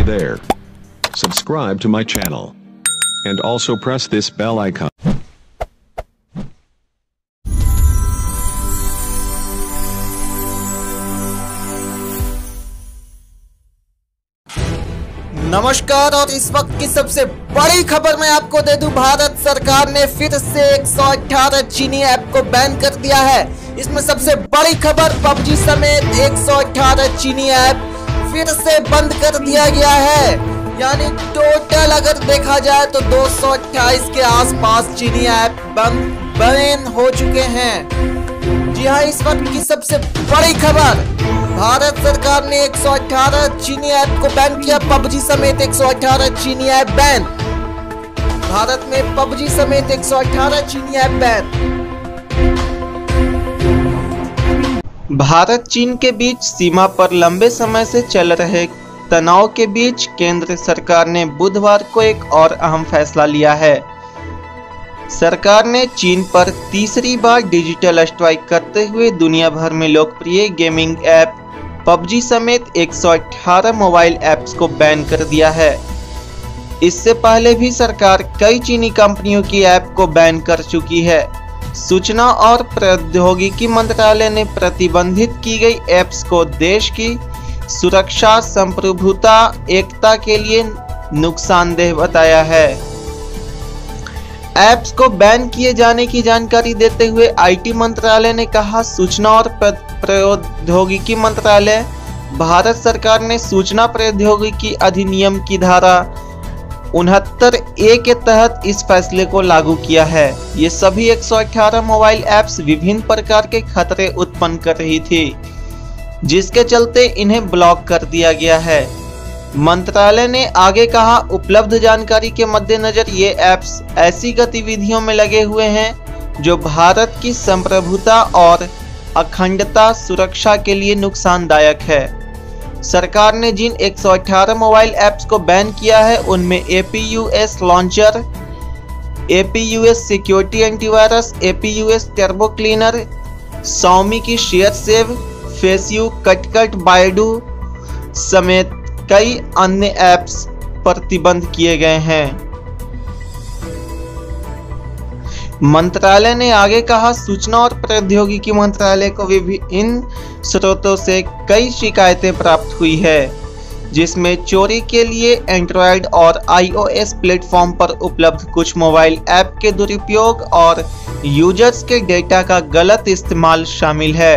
there. Subscribe to my channel. And also press this bell icon. नमस्कार, और इस वक्त की सबसे बड़ी खबर मैं आपको दे दूं। भारत सरकार ने फिर से 118 चीनी ऐप को बैन कर दिया है। इसमें सबसे बड़ी खबर, पबजी समेत 118 चीनी ऐप फिर से बंद कर दिया गया है। यानी टोटल अगर देखा जाए तो 228 के आसपास चीनी ऐप बैन हो चुके हैं। जी हाँ, इस वक्त की सबसे बड़ी खबर, भारत सरकार ने 118 चीनी ऐप को बैन किया। पबजी समेत 118 चीनी ऐप बैन। भारत में पबजी समेत 118 चीनी ऐप बैन। भारत चीन के बीच सीमा पर लंबे समय से चल रहे तनाव के बीच केंद्र सरकार ने बुधवार को एक और अहम फैसला लिया है। सरकार ने चीन पर तीसरी बार डिजिटल स्ट्राइक करते हुए दुनिया भर में लोकप्रिय गेमिंग ऐप पबजी समेत 118 मोबाइल ऐप्स को बैन कर दिया है। इससे पहले भी सरकार कई चीनी कंपनियों की ऐप को बैन कर चुकी है। सूचना और प्रौद्योगिकी मंत्रालय ने प्रतिबंधित की गई ऐप्स को देश की सुरक्षा, संप्रभुता, एकता के लिए नुकसानदेह बताया है। ऐप्स को बैन किए जाने की जानकारी देते हुए आईटी मंत्रालय ने कहा, सूचना और प्रौद्योगिकी मंत्रालय, भारत सरकार ने सूचना प्रौद्योगिकी अधिनियम की धारा 69A के तहत इस फैसले को लागू किया है। ये सभी 118 मोबाइल ऐप्स विभिन्न प्रकार के खतरे उत्पन्न कर रही थी, जिसके चलते इन्हें ब्लॉक कर दिया गया है। मंत्रालय ने आगे कहा, उपलब्ध जानकारी के मद्देनजर ये ऐप्स ऐसी गतिविधियों में लगे हुए हैं जो भारत की संप्रभुता और अखंडता, सुरक्षा के लिए नुकसानदायक है। सरकार ने जिन 118 मोबाइल ऐप्स को बैन किया है उनमें APUS launcher, APUS security antivirus, APUS turbo cleaner, Xiaomi की शेयर सेव, फेसयू, कटकट, बायडू समेत कई अन्य ऐप्स प्रतिबंध किए गए हैं। मंत्रालय ने आगे कहा, सूचना और प्रौद्योगिकी मंत्रालय को विभिन्न स्रोतों से कई शिकायतें प्राप्त हुई है, जिसमें चोरी के लिए एंड्रॉयड और iOS प्लेटफॉर्म पर उपलब्ध कुछ मोबाइल ऐप के दुरुपयोग और यूजर्स के डेटा का गलत इस्तेमाल शामिल है।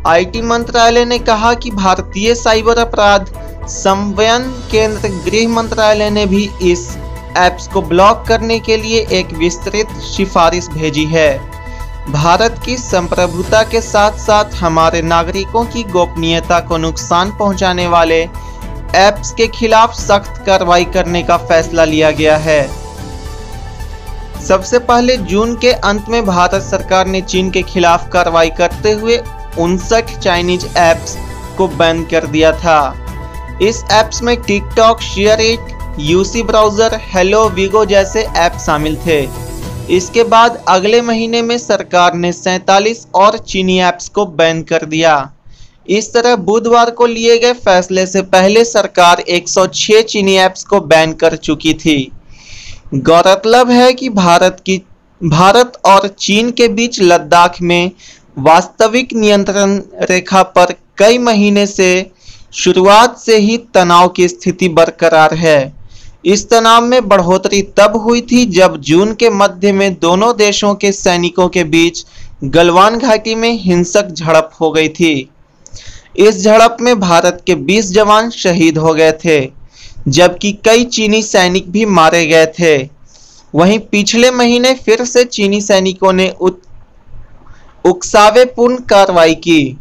आईटी मंत्रालय ने कहा कि भारतीय साइबर अपराध समन्वयन केंद्र गृह मंत्रालय ने भी इस ऐप्स को ब्लॉक करने के लिए एक विस्तृत सिफारिश भेजी है। भारत की संप्रभुता के साथ साथ हमारे नागरिकों की गोपनीयता को नुकसान पहुंचाने वाले ऐप्स के खिलाफ सख्त कार्रवाई करने का फैसला लिया गया है। सबसे पहले जून के अंत में भारत सरकार ने चीन के खिलाफ कार्रवाई करते हुए 59 चाइनीज ऐप्स को बैन कर दिया था। इस ऐप्स में TikTok, SHAREit, UC browser, hello, Vigo जैसे ऐप शामिल थे। इसके बाद अगले महीने में सरकार ने 47 और चीनी ऐप्स को बैन कर दिया। इस तरह बुधवार को लिए गए फैसले से पहले सरकार 106 चीनी ऐप्स को बैन कर चुकी थी। गौरतलब है कि भारत और चीन के बीच लद्दाख में वास्तविक नियंत्रण रेखा पर कई महीने से शुरुआत से ही तनाव की स्थिति बरकरार है। इस तनाव में बढ़ोतरी तब हुई थी जब जून के मध्य में दोनों देशों के सैनिकों के बीच गलवान घाटी में हिंसक झड़प हो गई थी। इस झड़प में भारत के 20 जवान शहीद हो गए थे, जबकि कई चीनी सैनिक भी मारे गए थे। वहीं पिछले महीने फिर से चीनी सैनिकों ने उकसावेपूर्ण कार्रवाई की।